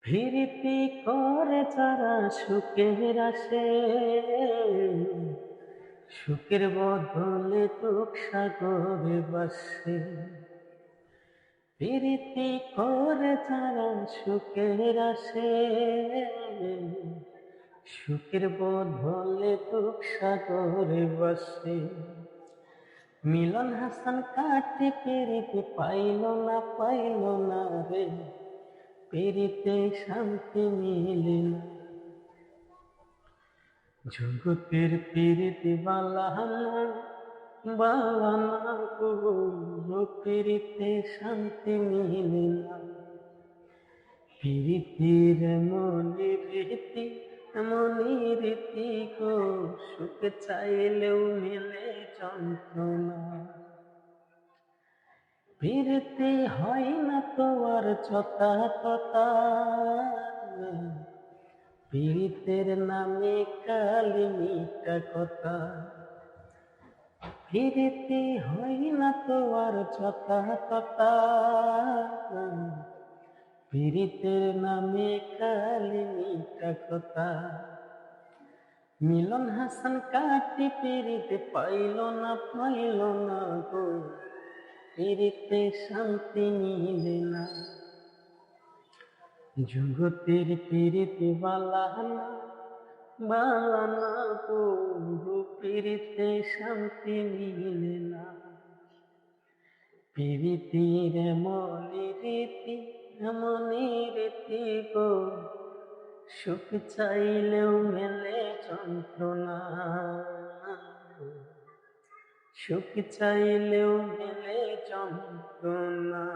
প্রীতি করে যারা সুখের আসে, সুখের বদলে দুঃখ সাগরে বাসে। প্রীতি করে যারা সুখের আসে, সুখের বদলে দুঃখ সাগরে বাসে। মিলন হাসান কাটে প্রীতি পাইল না রে, প্রীতিতে শান্তি মিলে না। জগতের প্রীতি বালানা গো, প্রীতিতে শান্তি মিলে না। প্রীতির মনি রীতি গো, সুখ চাইলেও মিলে যন্ত্রণা। প্রীতি হয় না তো আর ছতা ততা, প্রীতের নামে কালি মিঠা কথা। প্রীতি হয় না তো আর ছতা ততা, প্রীতের নামে কালি মিঠা কথা। মিলন হাসান কাটি প্রীতি পাইল না গো, প্রীতিতে শান্তি মিলে না। জগতের প্রীতি বালানা গো, প্রীতিতে শান্তি মিলে না। প্রীতির এমনই রীতি গো, সুখ চাইলেও মেলে যন্ত্রণা। সুখ চাইলেও মেলে যন্ত্রণা।